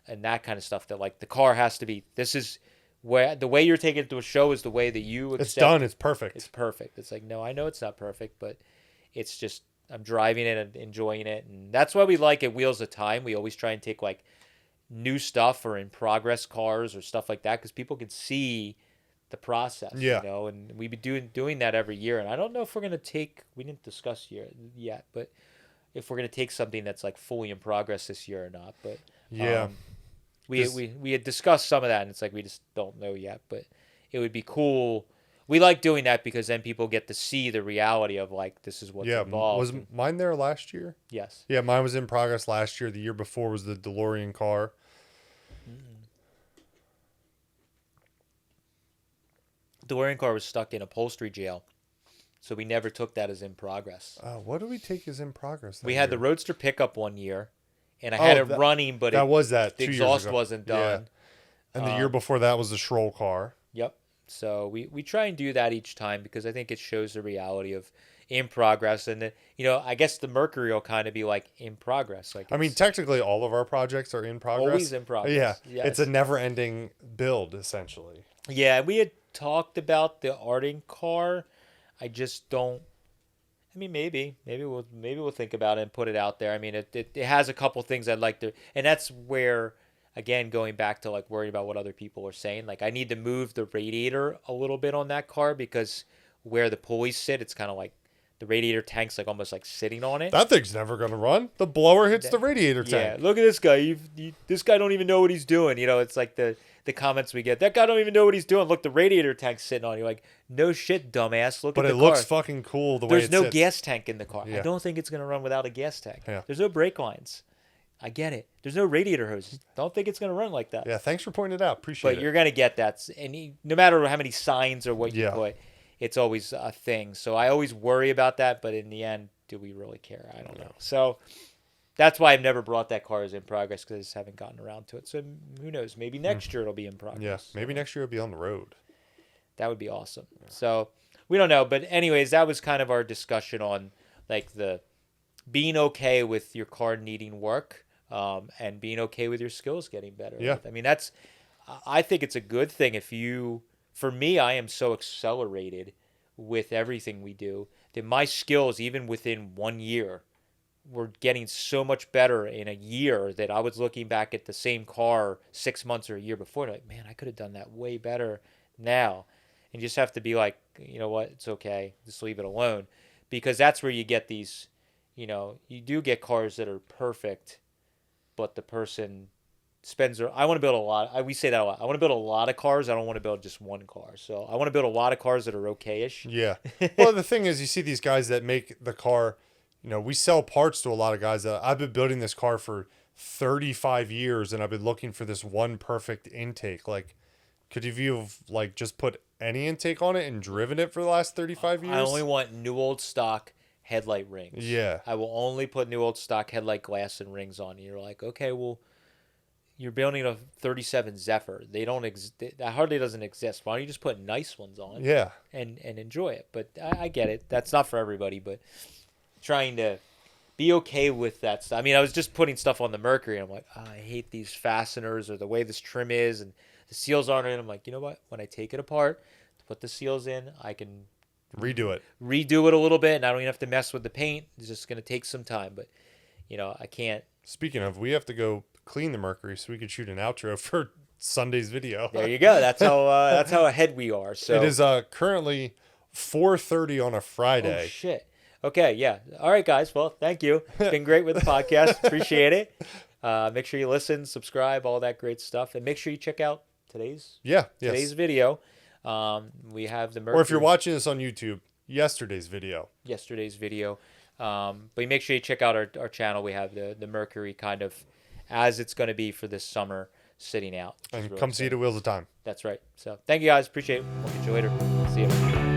that kind of stuff, that like the car has to be, this is where the way you're taking it to a show is the way that you accept. It's done. It's perfect. It's perfect. It's like, no, I know it's not perfect, but it's just, I'm driving it and enjoying it. And that's why we like at Wheels of Time. We always try and take like new stuff or in progress cars or stuff like that, because people can see the process. Yeah. And we've been doing that every year. And I don't know if we're going to take, we didn't discuss yet, but if we're going to take something that's like fully in progress this year or not. But yeah. We had discussed some of that, and it's like, we just don't know yet, but it would be cool. We like doing that because then people get to see the reality of like, this is what's involved. Was mine there last year? Yes. Yeah, mine was in progress last year. The year before was the DeLorean car. DeLorean car was stuck in upholstery jail, so we never took that as in progress. What do we take as in progress? We had the Roadster pickup one year, and I had it running, but the exhaust wasn't done. Yeah. And the year before that was the Schroll car. Yep. So we try and do that each time, because I think it shows the reality of in progress. And, I guess the Mercury will kind of be like in progress. Like, I mean, technically all of our projects are in progress. Always in progress. Yeah. Yes. It's a never-ending build, essentially. Yeah, we had talked about the Arden car. I just don't. I mean, maybe we'll think about it and put it out there. I mean, it has a couple things I'd like to, and that's where, again, going back to like worrying about what other people are saying. Like, I need to move the radiator a little bit on that car, because where the pulleys sit, it's kind of like the radiator tank's like almost like sitting on it. That thing's never gonna run. The blower hits the radiator tank. Yeah, look at this guy. This guy don't even know what he's doing. It's like the comments we get. That guy don't even know what he's doing. Look, the radiator tank's sitting on you. Like, no shit, dumbass. Look at the car. But it looks fucking cool the way it sits. There's no gas tank in the car. Yeah. I don't think it's gonna run without a gas tank. Yeah. There's no brake lines. I get it. There's no radiator hoses. Don't think it's gonna run like that. Yeah, thanks for pointing it out. Appreciate it. But you're gonna get that, and no matter how many signs or what you put, it's always a thing. So I always worry about that, but in the end, do we really care? I don't know. So that's why I've never brought that car as in progress, because I just haven't gotten around to it. So who knows? Maybe next year it'll be in progress. Yeah, maybe next year it'll be on the road. That would be awesome. Yeah. So we don't know. But anyways, that was kind of our discussion on like the being okay with your car needing work. and being okay with your skills getting better. Yeah. I mean, I think it's a good thing for me, I am so accelerated with everything we do that my skills, even within 1 year, were getting so much better in a year that I was looking back at the same car 6 months or a year before, and like, man, I could have done that way better now. And you just have to be like, you know what, it's okay, just leave it alone, because that's where you get these, you do get cars that are perfect, but the person I want to build a lot. We say that a lot. I want to build a lot of cars. I don't want to build just one car. So I want to build a lot of cars that are okay-ish. Yeah. Well, the thing is, you see these guys that make the car, we sell parts to a lot of guys that I've been building this car for 35 years and I've been looking for this one perfect intake. Like, could you have like just put any intake on it and driven it for the last 35 years? I only want new old stock headlight rings. Yeah. I will only put new old stock headlight glass and rings on. You're like, okay, well, you're building a 37 Zephyr. That hardly doesn't exist. Why don't you just put nice ones on? Yeah. And enjoy it. But I get it. That's not for everybody. But trying to be okay with that stuff. I mean, I was just putting stuff on the Mercury, and I'm like, I hate these fasteners or the way this trim is, and the seals aren't in. I'm like, you know what? When I take it apart, put the seals in, I can redo it a little bit, and I don't even have to mess with the paint. It's just going to take some time. But, I can't. Speaking of, we have to go clean the Mercury so we could shoot an outro for Sunday's video. There you go. That's how ahead we are. So it is currently 4:30 on a Friday. Oh shit. Okay, yeah. All right, guys. Well, thank you. It's been great with the podcast. Appreciate it. Make sure you listen, subscribe, all that great stuff, and make sure you check out today's video. We have the Mercury. Or if you're watching this on YouTube, yesterday's video. But make sure you check out our channel. We have the Mercury kind of as it's going to be for this summer sitting out. And really come see it at Wheels of Time. That's right. So thank you guys. Appreciate it. We'll catch you later. See you.